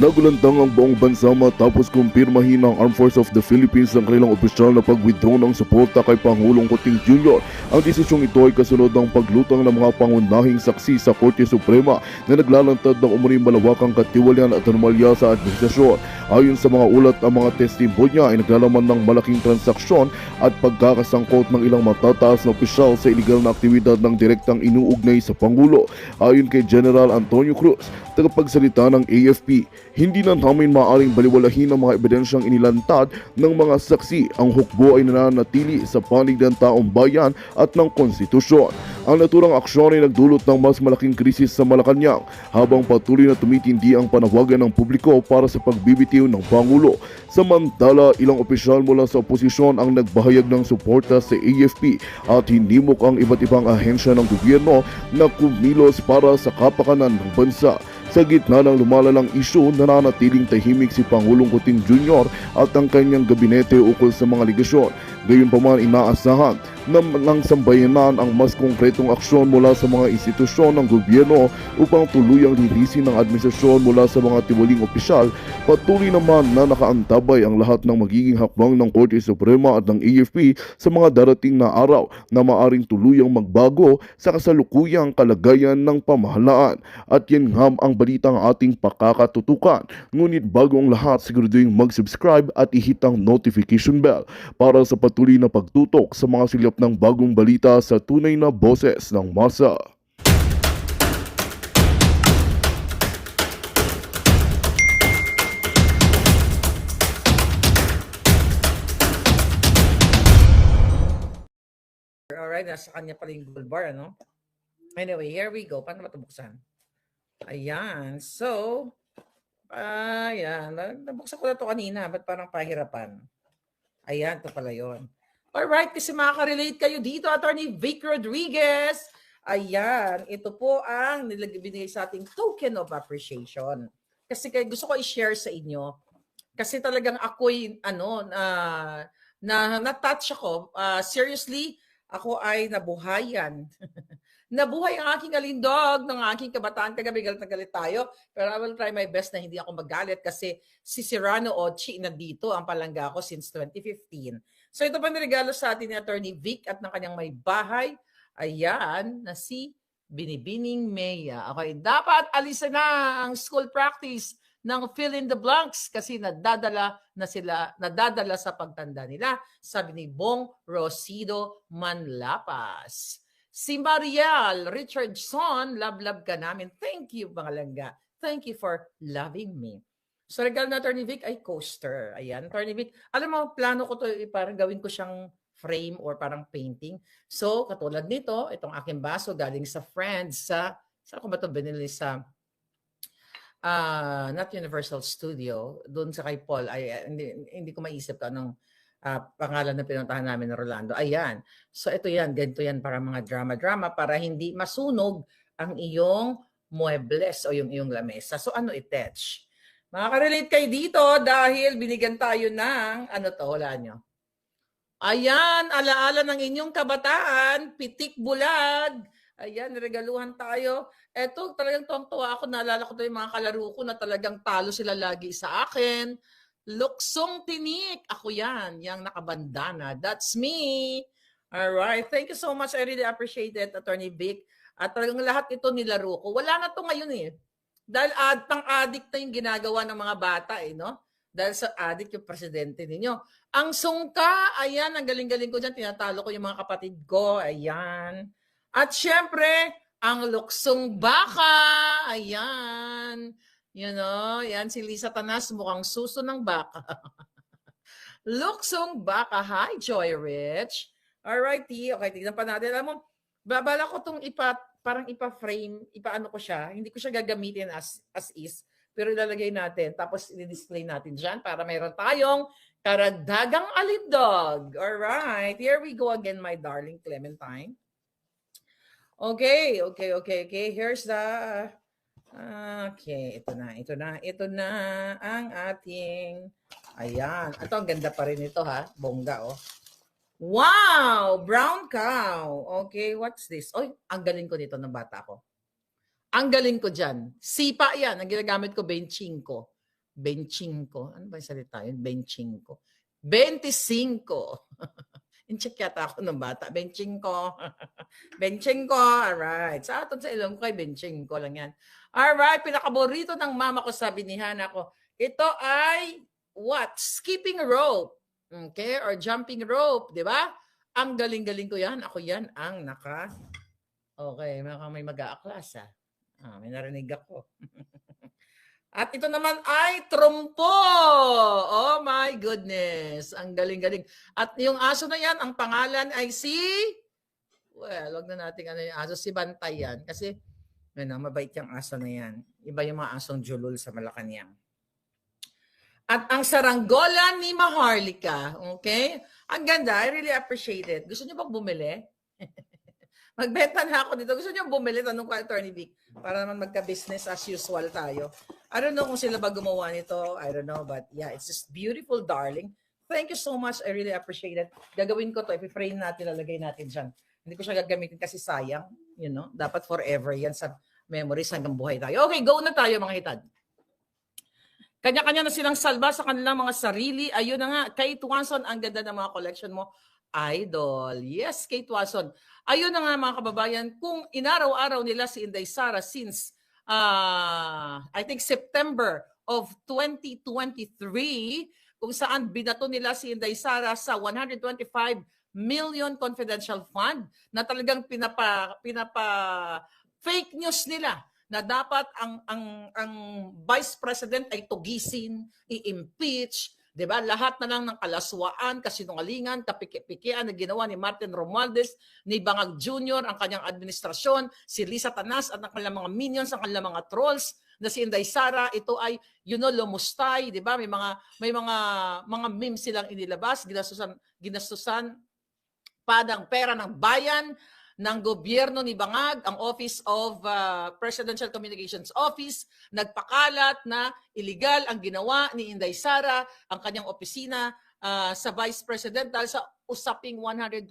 Nagulantang ang buong bansa matapos kumpirmahin ng Armed Forces of the Philippines ang kanilang opisyal na pag-withdraw ng suporta kay Pangulong Kuting Jr. Ang desisyong ito ay kasunod ng paglutang ng mga pangunahing saksi sa Korte Suprema na naglalantad ng umuning malawakang katiwalian at anomalya sa administrasyon. Ayon sa mga ulat, ang mga testimonya ay naglalaman ng malaking transaksyon at pagkakasangkot ng ilang matataas na opisyal sa iligal na aktibidad ng direktang inuugnay sa Pangulo. Ayon kay General Antonio Cruz, tagapagsalita ng AFP, hindi na namin maaaring baliwalahin ang mga ebidensyang inilantad ng mga saksi. Ang hukbo ay nananatili sa panig ng taong bayan at ng konstitusyon. Ang naturang aksyon ay nagdulot ng mas malaking krisis sa Malacanang habang patuloy na tumitindi ang panawagan ng publiko para sa pagbibitiw ng Pangulo. Samantala, ilang opisyal mula sa oposisyon ang nagbahayag ng suporta sa AFP at hinimok ang iba't ibang ahensya ng gobyerno na kumilos para sa kapakanan ng bansa. Sa gitna ng lumalalang isyu, nananatiling tahimik si Pangulong Kuting Jr. at ang kanyang gabinete ukol sa mga ligasyon. Gayunpaman, inaasahan ng sambayanan ang mas konkretong aksyon mula sa mga institusyon ng gobyerno upang tuluyang linisin ng administrasyon mula sa mga tiwaling opisyal. Patuloy naman na nakaantabay ang lahat ng magiging hakbang ng Korte Suprema at ng AFP sa mga darating na araw na maaring tuluyang magbago sa kasalukuyang kalagayan ng pamahalaan. At yan nga ang balitang ating pakakatutukan. Ngunit bago ang lahat, siguraduhin mag-subscribe at i-hit ang notification bell para sa patuloy na pagtutok sa mga silip ng bagong balita sa tunay na boses ng masa. Alright, nasa kanya pala yung gold bar, ano? Anyway, here we go. Paano matubuksan? Ayan. So, ayan. Nabuksan ko na ito kanina. Ba't parang pahirapan? Ayan, ito pala yun. Alright, kasi makaka-relate kayo dito, Attorney Vic Rodriguez. Ayan, ito po ang binigay sa ating token of appreciation. Kasi gusto ko i-share sa inyo. Kasi talagang ako'y, na-touch ako. Seriously, ako ay nabuhayan. Nabuhay ang aking alindog ng aking kabataan. Kagabi galit na galit tayo. Pero I will try my best na hindi ako magalit kasi si Serrano Ochi nandito ang palangga ko since 2015. So ito pa niregalo sa atin ni Attorney Vic at ng kanyang may bahay. Ayan, na si Binibining Mea. Okay, dapat alisin na ang school practice ng fill in the blanks kasi nadadala sa pagtanda nila, sabi ni Bong Rosido Manlapas. Si Mariel Richardson, love ka namin. Thank you, mga langga. Thank you for loving me. So, regalo na Attorney Vic ay coaster. Ayan, Attorney Vic. Alam mo, plano ko to parang gawin ko siyang frame or parang painting. So, katulad nito, itong aking baso galing sa Friends. Saan ko ba ito binili sa not Universal Studio, doon sa kay Paul, ay hindi ko maisip ka anong pangalan na pinuntahan namin ng Rolando. Ayan. So ito yan, ganito yan para mga drama-drama para hindi masunog ang iyong muebles o yung iyong lamesa. So ano attach? Makaka-relate kayo dito dahil binigyan tayo ng, ano to, wala nyo. Ayan, alaala ng inyong kabataan, pitik bulag. Ayan, regaluhan tayo. Eto, talagang tuwang-tuwa ako. Naalala ko yung mga kalaro ko na talagang talo sila lagi sa akin. Luksong tinik. Ako yan, yung nakabandana. That's me. Alright, thank you so much. I really appreciate it, Attorney Vic. At talagang lahat ito nilaro ko. Wala na to ngayon eh. Dahil pang-addict na yung ginagawa ng mga bata eh, no? Dahil sa addict yung presidente ninyo. Ang sungka, ayan, ang galing-galing ko dyan. Tinatalo ko yung mga kapatid ko. Ayan. At syempre, ang luksong baka. Ayan. You know, yan si Lisa Tanas, mukhang suso ng baka. Luksong baka. Hi, Joy Rich. Alrighty. Okay, tignan pa natin. Alam mo, babala ko itong parang ipa-frame, ipaano ko siya. Hindi ko siya gagamitin as is. Pero ilalagay natin. Tapos i-display natin dyan para mayroon tayong karagdagang alindog. Alright. Here we go again, my darling Clementine. Okay. Here's the... Okay, ito na ang ating... Ayan. Ito, ang ganda pa rin ito ha. Bongga, oh. Wow! Brown cow. Okay, what's this? Oy, ang galing ko nito ng bata ko. Ang galing ko dyan. Sipa yan. Ang ginagamit ko, benching ko. 25. Ano ba yung salita yun? 25. 25. In-check yata ako ng bata. 25. 25. Alright. Sa atin sa ilong ko ay 25 lang yan. Alright. Pinakaborito ng mama ko, sabi ni Hana ko, ito ay what? Skipping rope. Okay? Or jumping rope. Di ba? Ang galing-galing ko yan. Ako yan ang Okay. May mag-aaklas may narinig ako. At ito naman ay trumpo. Oh my goodness. Ang galing-galing. At yung aso na yan, ang pangalan ay wag na natin yung aso, si Bantay yan. Kasi, mabait yung aso na yan. Iba yung mga asong julul sa Malacanang. At ang saranggola ni Maharlika. Okay? Ang ganda. I really appreciate it. Gusto niyo bang bumili? Magbenta na ako dito. Gusto niyo bumili? Tanong ko Attorney Vic. Para naman magka-business as usual tayo. I don't know kung sila ba gumawa nito. I don't know. But yeah, it's just beautiful, darling. Thank you so much. I really appreciate it. Gagawin ko to. Ipi-frame natin, lalagay natin dyan. Hindi ko siya gagamitin kasi sayang. You know, dapat forever yan sa memories hanggang buhay tayo. Okay, go na tayo mga hitad. Kanya-kanya na silang salba sa kanilang mga sarili. Ayun na nga, Kate Watson, ang ganda ng mga collection mo. Idol. Yes, Kate Watson. Ayun na nga mga kababayan, kung inaraw-araw nila si Inday Sara since I think September of 2023, kung saan binato nila si Inday Sara sa 125 million confidential fund na talagang pinapa fake news nila na dapat ang vice president ay tugisin, i-impeach, 'di ba? Lahat na lang ng kalaswaan, kasinungalingan, kapiki-pikian na ginawa ni Martin Romualdez, ni Bangag Jr., ang kanyang administrasyon, si Lisa Tanas at ang kanilang mga minions, ang kanilang mga trolls na si Inday Sara, ito ay lumustay, 'di ba? May mga memes silang inilabas, ginastusan padang pera ng bayan, ng gobyerno ni Bangag, ang Office of Presidential Communications Office, nagpakalat na illegal ang ginawa ni Inday Sara, ang kanyang opisina sa Vice President dahil sa usaping 125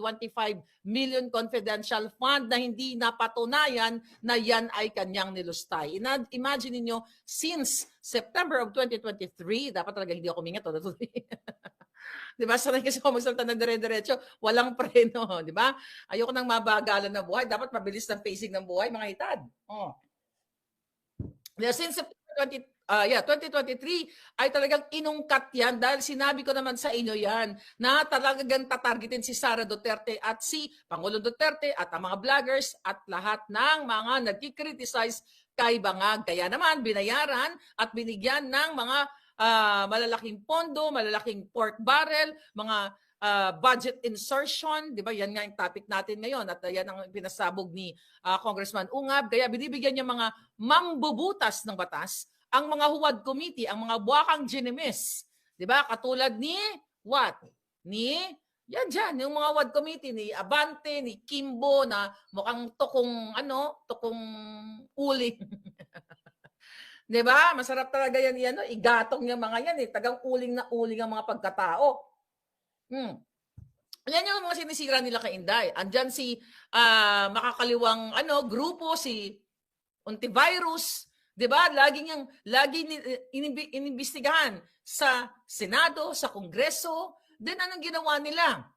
million confidential fund na hindi napatunayan na yan ay kanyang nilustay. Imagine niyo since September of 2023, dapat talaga hindi ako mingat. Di ba? Sanay kasi ako magsalita ng dire-diretso, walang preno, di ba? Ayoko nang mabagalan na buhay. Dapat mabilis ng pacing ng buhay, mga hitad. Since September 2023 ay talagang inungkat yan dahil sinabi ko naman sa inyo yan na talagang tatargetin si Sara Duterte at si Pangulong Duterte at ang mga vloggers at lahat ng mga nagkikriticize kay Bangag. Kaya naman binayaran at binigyan ng mga malalaking pondo, malalaking pork barrel, mga budget insertion, di ba? Yan nga yung topic natin ngayon at yan ang pinasabog ni Congressman Ungab. Kaya binibigyan niya mga mambubutas ng batas, ang mga huwad committee, ang mga buwakang ginimis, di ba? Katulad ni yan dyan, yung mga huwad committee ni Abante, ni Kimbo na mukhang tukong uling. Diba? Masarap talaga yan, igatong yung mga yan, tagang uling na uling ang mga pagkatao. Yan yung mga sinisira nila kay Inday. Andyan si makakaliwang grupo, si Untivirus, diba? Laging inimbestigahan sa Senado, sa Kongreso. Then anong ginawa nila?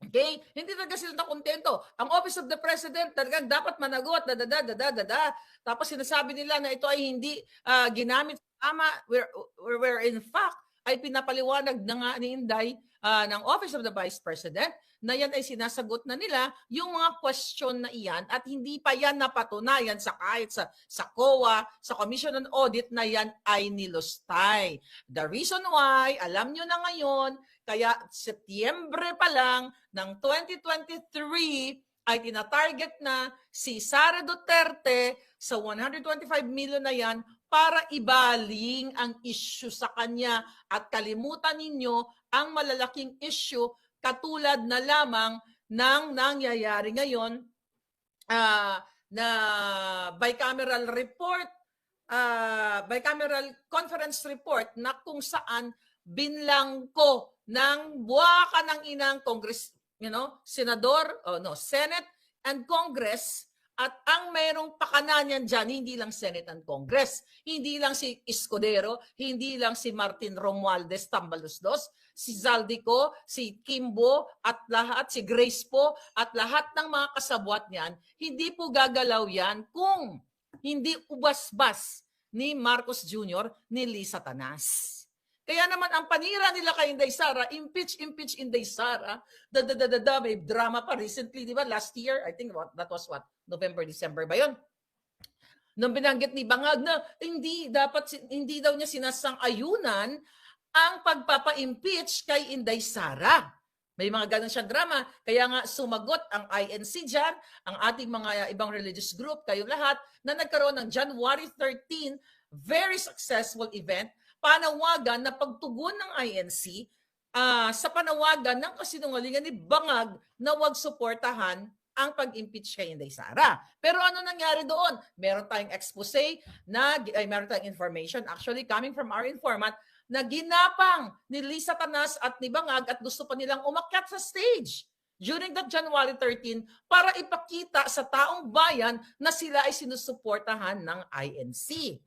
Okay? Hindi talaga sila nakontento. Ang Office of the President talagang dapat managot, Tapos sinasabi nila na ito ay hindi ginamit tama, where in fact ay pinapaliwanag na nga ni Inday ng Office of the Vice President na yan ay sinasagot na nila yung mga question na iyan at hindi pa yan napatunayan kahit sa COA, sa Commission on Audit na yan ay nilustay. The reason why, alam nyo na ngayon, kaya Setyembre pa lang ng 2023 ay tinatarget na si Sara Duterte sa 125 million na yan para ibaling ang issue sa kanya at kalimutan ninyo ang malalaking issue katulad na lamang ng nangyayari ngayon na bicameral report, bicameral conference report na kung saan binlangko ng buwaka ng inang Congress, Senador, Senate and Congress At ang merong pakanan dyan, hindi lang Senate and Congress, hindi lang si Escudero, hindi lang si Martin Romualdez Tambaluslos, si Zaldico, si Kimbo, at lahat, si Grace po, at lahat ng mga kasabwat niyan, hindi po gagalaw yan kung hindi ubasbas ni Marcos Jr. ni Lisa Tanas. Kaya naman ang panira nila kay Inday Sara, impeach Inday Sara, may drama pa recently, di ba? Last year, I think that was what? November, December ba yun? Nung binanggit ni Bangag na hindi daw niya sinasang-ayunan ang pagpapa-impeach kay Inday Sara. May mga ganun siyang drama. Kaya nga sumagot ang INC dyan, ang ating mga ibang religious group, kayong lahat, na nagkaroon ng January 13, very successful event, panawagan na pagtugon ng INC sa panawagan ng kasinungalingan ni Bangag na huwag suportahan ang pag-impeach kay Inday Sara. Pero ano nangyari doon? Meron tayong expose meron tayong information actually coming from our informant na ginapang ni Lisa Tanas at ni Bangag at gusto pa nilang umakyat sa stage during that January 13 para ipakita sa taong bayan na sila ay sinusuportahan ng INC.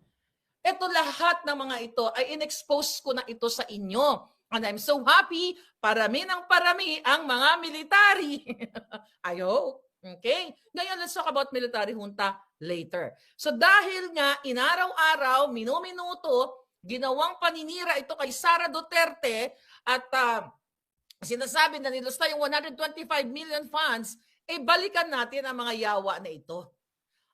Ito lahat ng mga ito ay in-expose ko na ito sa inyo. And I'm so happy, parami ng parami ang mga military. I hope. Okay? Ngayon, let's talk about military junta later. So dahil nga, inaraw-araw, minuminuto, ginawang paninira ito kay Sara Duterte at sinasabi na nilusta yung 125 million funds, balikan natin ang mga yawa na ito.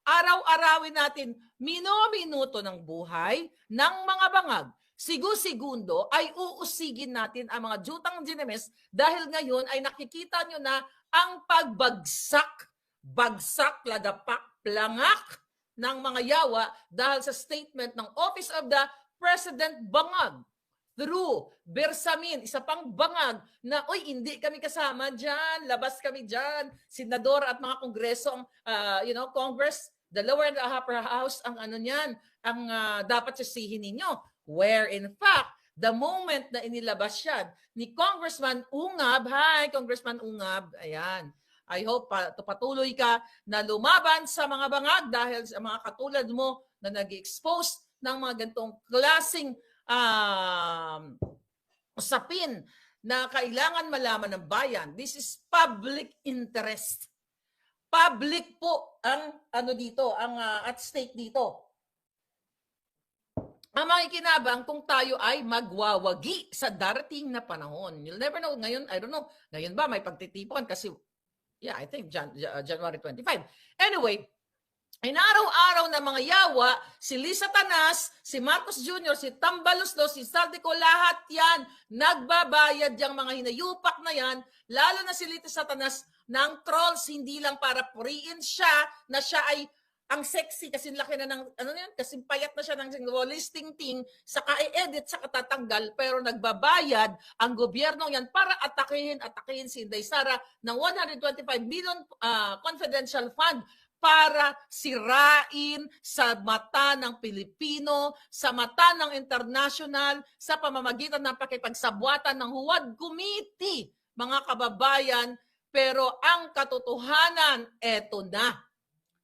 Araw-arawin natin minuto ng buhay ng mga Bangag. Sigu-segundo ay uusigin natin ang mga jutang ginemes dahil ngayon ay nakikita nyo na ang bagsak, ladapak, plangak ng mga yawa dahil sa statement ng Office of the President Bangag through Bersamin, isa pang Bangag na, hindi kami kasama dyan, labas kami dyan, senador at mga kongreso, Congress, the lower and the upper house, ang dapat sisihin ninyo. Where in fact, the moment na inilabas yan ni Congressman Ungab, hi Congressman Ungab, ayan, I hope patuloy ka na lumaban sa mga Bangag dahil sa mga katulad mo na nag-expose ng mga ganitong klaseng usapin na kailangan malaman ng bayan. This is public interest. Public po ang at stake dito. Ang makikinabang kung tayo ay magwawagi sa darating na panahon. You'll never know. Ngayon, I don't know. Ngayon ba may pagtitipuan kasi I think January 25. Anyway, inaraw-araw na mga yawa, si Lisa Tanas, si Marcos Jr., si Tambaluslos, si Zaldico, lahat yan, nagbabayad yung mga hinayupak na yan, lalo na si Lisa Tanas, ng trolls, hindi lang para puriin siya, na siya ay ang sexy, kasi laki na ng, kasi payat na siya ng listing thing, saka i-edit, saka tatanggal, pero nagbabayad ang gobyerno yan para atakihin si Inday Sara ng 125 billion confidential fund, para sirain sa mata ng Pilipino, sa mata ng international, sa pamamagitan ng pakipagsabwatan ng Huwad Committee, mga kababayan. Pero ang katotohanan, eto na.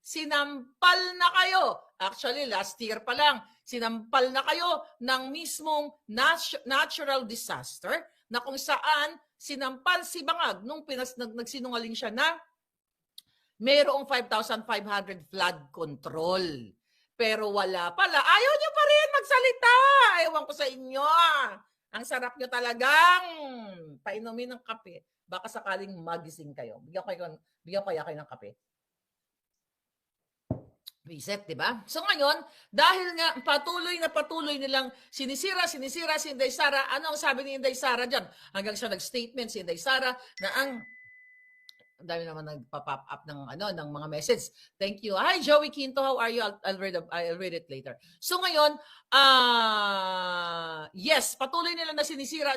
Sinampal na kayo. Actually, last year pa lang, sinampal na kayo ng mismong natural disaster na kung saan sinampal si Bangag nung nagsinungaling siya na mayroong 5,500 flood control. Pero wala pala. Ayaw nyo pa rin magsalita. Ewan ko sa inyo. Ang sarap nyo talagang painumin ng kape. Baka sakaling magising kayo. Bigyan kaya kayo ng kape. Reset, di ba? So ngayon, dahil nga patuloy nilang sinisira si Inday Sara, ano ang sabi ni Inday Sara dyan? Hanggang sa nag-statement si Inday Sara na ang dami naman nagpa-pop up ng mga message. Thank you. Hi Joey Quinto, how are you? I'll read it later. So ngayon, yes, patuloy nila na sinisira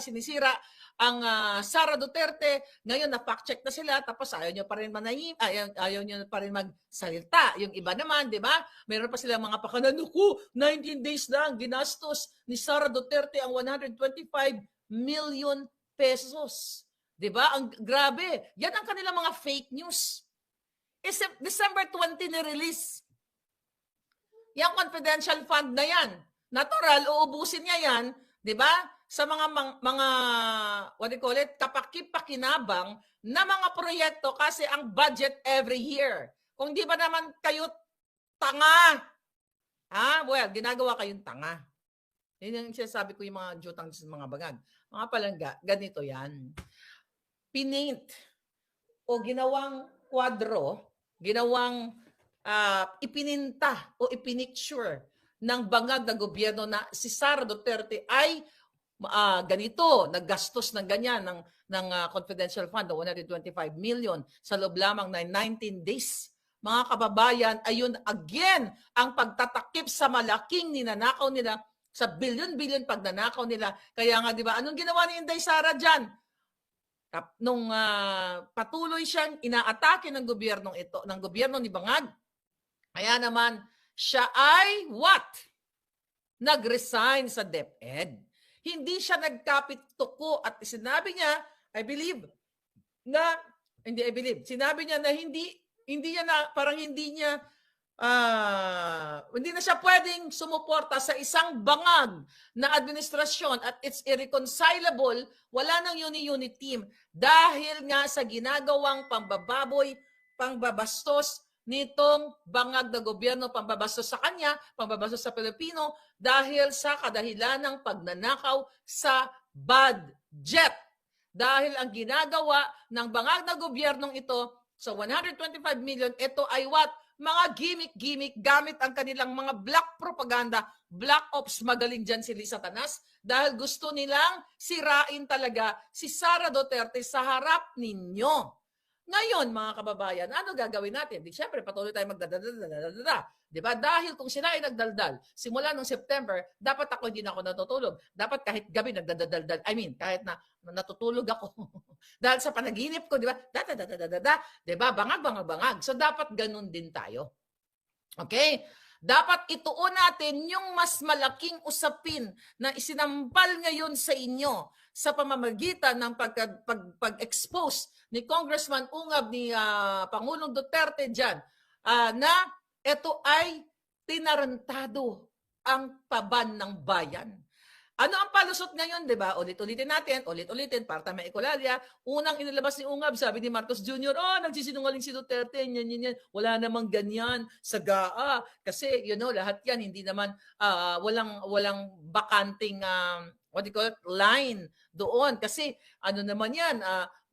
ang Sara Duterte. Ngayon na fact check na sila, tapos ayaw nyo pa rin ayaw nyo pa rin magsalita. Yung iba naman, 'di ba? Meron pa silang mga pakanan-ko, 19 days lang ginastos ni Sara Duterte ang 125 million pesos. 'Di ba? Ang grabe. Yan ang kanilang mga fake news. is December 20 ni-release. Yung confidential fund na yan. Natural, uubusin niya yan, di ba? Sa mga what do you call it, kapaki-pakinabang na mga proyekto kasi ang budget every year. Kung di ba naman kayo tanga, well, ginagawa kayong tanga. Yun yung sinasabi ko yung mga jutang sa mga bangag. Mga palangga, ganito yan. Pinaint o ginawang kwadro, ginawang ipininta o ipinicture ng bangag na gobyerno na si Sara Duterte ay ganito, naggastos ng ganyan ng confidential fund na 125 million sa loob lamang ng 19 days. Mga kababayan, ayun again ang pagtatakip sa malaking ninanakaw nila, sa billion-billion pagnanakaw nila. Kaya nga, di ba, anong ginawa ni Inday Sara dyan? Nung patuloy siyang inaatake ng gobyernong ito, ng gobyerno ni Bangag, kaya naman, siya ay what? Nag-resign sa DepEd. Hindi siya nagkapit-tuko at sinabi niya, sinabi niya na hindi niya na, parang hindi na siya pwedeng sumuporta sa isang bangag na administrasyon at it's irreconcilable, wala nang unit team dahil nga sa ginagawang pambababoy, pangbabastos nitong bangag na gobyerno, pambabastos sa kanya, pambabastos sa Pilipino dahil sa kadahilan ng pagnanakaw sa budget. Dahil ang ginagawa ng bangag na gobyernong ito sa 125 million, ito ay what? Mga gimmick-gimmick gamit ang kanilang mga black propaganda, black ops, magaling dyan si Lisa Tanas dahil gusto nilang sirain talaga si Sara Duterte sa harap ninyo. Ngayon, mga kababayan, ano gagawin natin? Di syempre, patuloy tayo magdadadadadadada. Di ba? Dahil kung sila ay nagdaldal, simula noong September, dapat ako hindi na ako natutulog. Dapat kahit gabi nagdadaldal. Kahit na natutulog ako. Dahil sa panaginip ko, di ba? Di ba? Bangag. So, dapat ganun din tayo. Okay? Dapat ituon natin yung mas malaking usapin na isinampal ngayon sa inyo sa pamamagitan ng pag-expose ni Congressman Ungab, ni Pangulong Duterte dyan, na ito ay tinarantado ang paban ng bayan. Ano ang palusot ngayon, di ba? Ulit-ulitin natin, para may ekulalya. Unang inilabas ni Ungab, sabi ni Marcos Jr., nagsisinungaling si Duterte, yan. Wala namang ganyan sa GAA. Kasi, lahat yan, hindi naman, walang bakanting, what do you call it, line doon. Kasi, ano naman yan,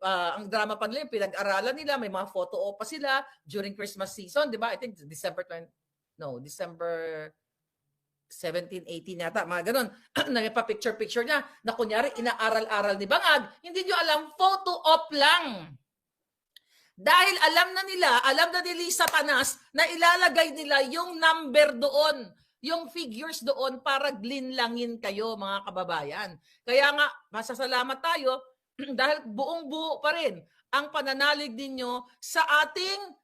ang drama pa nila, pinag-aralan nila, may mga photo op pa sila during Christmas season, di ba? I think December 17, 18 yata, mga ganun. Nagpa-picture niya na kunyari inaaral-aral ni Bangag, hindi nyo alam, photo op lang. Dahil alam na ni Lisa Tanas na ilalagay nila yung number doon, yung figures doon para glinlangin kayo, mga kababayan. Kaya nga, masasalamat tayo dahil buong-buo pa rin ang pananalig ninyo sa ating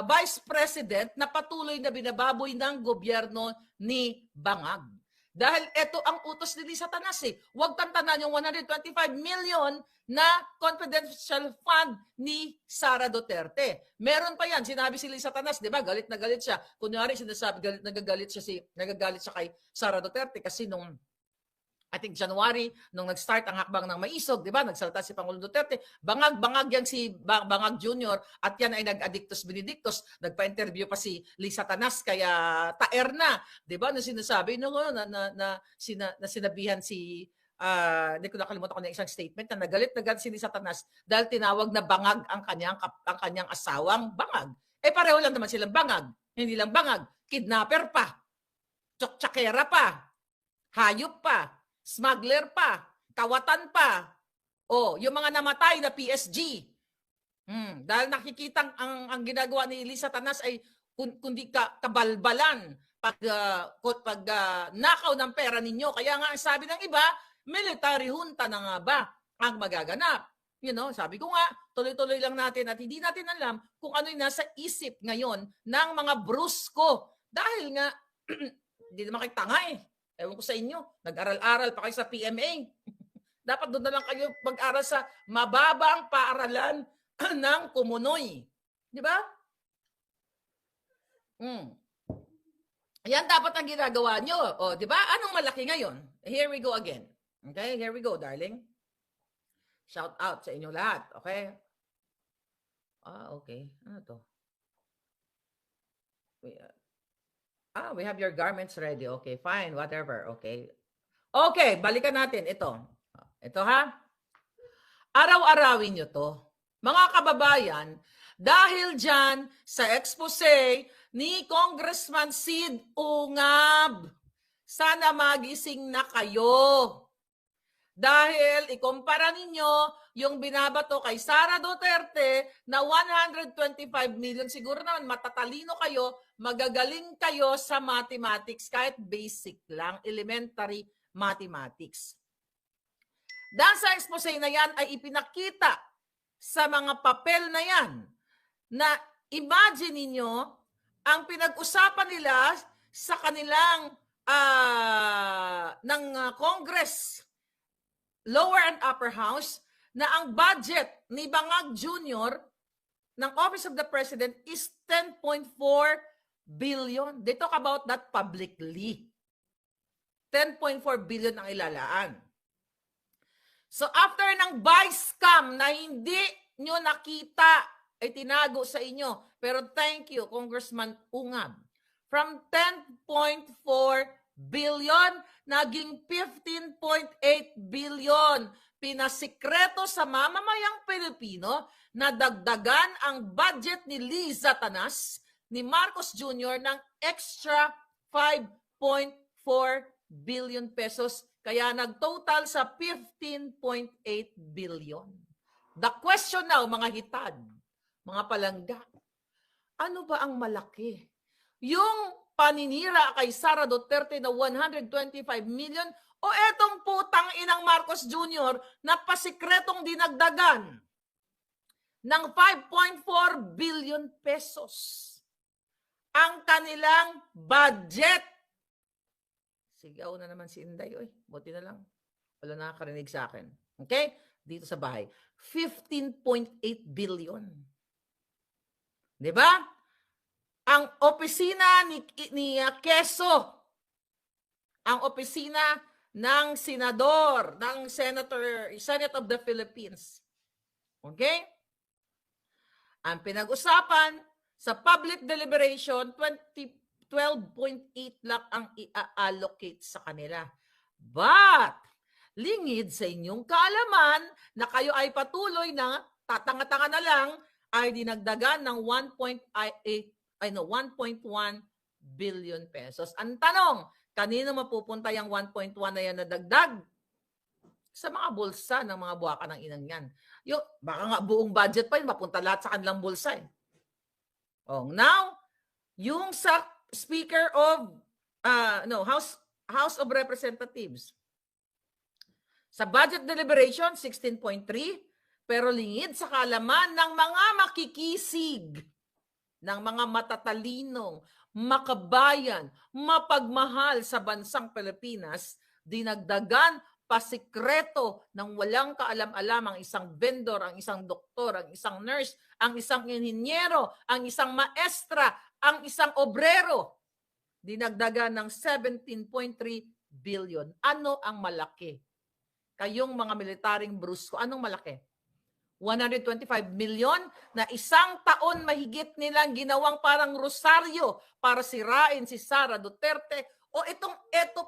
Vice President na patuloy na binababoy ng gobyerno ni Bangag. Dahil ito ang utos ni Lisa Tanas. Huwag tantanan yung 125 million na confidential fund ni Sara Duterte. Meron pa yan. Sinabi si Lisa Tanas, di ba? Galit na galit siya. Kunyari, sinasabi, nagagalit siya kay Sara Duterte kasi nung I think January, nung nag-start ang hakbang ng Maisog, di ba? Nagsalita si Pangulong Duterte, bangag yan si Bangag Jr. at yan ay nag-addictus benedictus. Nagpa-interview pa si Lisa Tanas, kaya taer na. Di ba? Na sinasabi, na sinabihan si, hindi ko nakalimutan ko na isang statement na nagalit si Lisa Tanas dahil tinawag na bangag ang kanyang asawang Bangag. Pareho lang naman silang bangag. Hindi lang bangag, kidnapper pa, tsakera pa, hayop pa, smuggler pa, kawatan pa, yung mga namatay na PSG. Dahil nakikitang ang ginagawa ni Lisa Tanas ay kundi kabalbalan pag nakaw ng pera ninyo. Kaya nga sabi ng iba, military junta na nga ba ang magaganap? Sabi ko nga, tuloy-tuloy lang natin at hindi natin alam kung ano yung nasa isip ngayon ng mga brusko. Dahil nga, hindi naman kayo tanga Ewan ko sa inyo, nag-aral-aral pa kayo sa PMA. Dapat doon na lang kayo mag-aral sa mababang paaralan ng Kumunoy. Di ba? Mm. Yan dapat ang ginagawa nyo. O, di ba? Anong malaki ngayon? Here we go again. Okay? Here we go, darling. Shout out sa inyo lahat. Okay? Okay. Ano to? We have your garments ready. Okay, fine. Whatever. Okay. Okay, balikan natin. Ito. Ito ha. Araw-arawin nyo to. Mga kababayan, dahil dyan sa expose ni Congressman Sid Ungab, sana magising na kayo. Dahil ikumpara ninyo yung binabato kay Sara Duterte na 125 million. Siguro naman matatalino kayo, magagaling kayo sa mathematics, kahit basic lang, elementary mathematics. Dahil sa expose na yan ay ipinakita sa mga papel na yan na imagine ninyo ang pinag-usapan nila sa kanilang Congress, lower and upper house, na ang budget ni Bangag Jr. ng Office of the President is 10.4 billion. They talk about that publicly. 10.4 billion ang ilalaan. So after ng vice scam na hindi nyo nakita, ay tinago sa inyo. Pero thank you, Congressman Ungab. From 10.4 billion, naging 15.8 billion. Pinasikreto sa mamamayang Pilipino na dagdagan ang budget ni Liza Tanas, ni Marcos Jr. ng extra 5.4 billion pesos. Kaya nagtotal sa 15.8 billion. The question now, mga hitad, mga palangga, ano ba ang malaki? Yung paninira kay Sara Duterte na 125 million o etong putang inang Marcos Jr. na pasikretong dinagdagan ng 5.4 billion pesos ang kanilang budget. Sigaw na naman si Inday. Oy, buti na lang. Wala nakakarinig sa akin. Okay? Dito sa bahay. 15.8 billion. Di ba? Ang opisina ni Quezon, ang opisina ng senador, ng Senate of the Philippines. Okay? Ang pinag-usapan sa public deliberation, 12.8 lang ang i-allocate sa kanila. But, lingid sa inyong kaalaman na kayo ay patuloy na tatanga-tanga na lang ay dinagdagan ng 1.1 billion pesos. Ang tanong, kanino mapupunta yung 1.1 na yan na dagdag? Sa mga bulsa ng mga buwaka ng inang yan. Baka nga buong budget pa yun, mapunta lahat sa kanilang bulsa eh. Now, yung sa Speaker of House of Representatives. Sa budget deliberation, 16.3, pero lingid sa kaalaman ng mga makikisig, ng mga matatalinong, makabayan, mapagmahal sa bansang Pilipinas, dinagdagan pasikreto ng walang kaalam-alam ang isang vendor, ang isang doktor, ang isang nurse, ang isang inhinyero, ang isang maestra, ang isang obrero. Dinagdagan ng 17.3 billion. Ano ang malaki? Kayong mga militaring brusko, anong malaki? 125 million na isang taon mahigit nilang ginawang parang rosaryo para sirain si Sara Duterte. O ito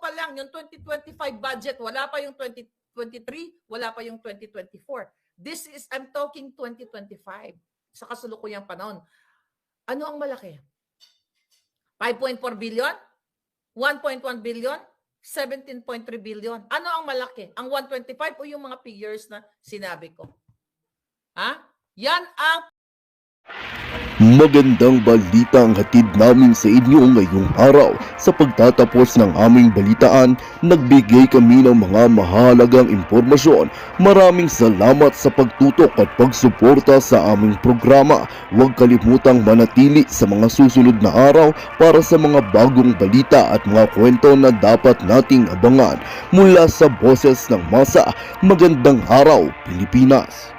pa lang, yung 2025 budget, wala pa yung 2023, wala pa yung 2024. I'm talking 2025, sa kasulukuyang panahon. Ano ang malaki? 5.4 billion? 1.1 billion? 17.3 billion? Ano ang malaki? Ang 125 o yung mga figures na sinabi ko? Ha? Yan ang Magandang balita ang hatid namin sa inyo ngayong araw. Sa pagtatapos ng aming balitaan, nagbigay kami ng mga mahalagang impormasyon. Maraming salamat sa pagtutok at pagsuporta sa aming programa. Huwag kalimutang manatili sa mga susunod na araw para sa mga bagong balita at mga kwento na dapat nating abangan. Mula sa Boses ng Masa, magandang araw, Pilipinas!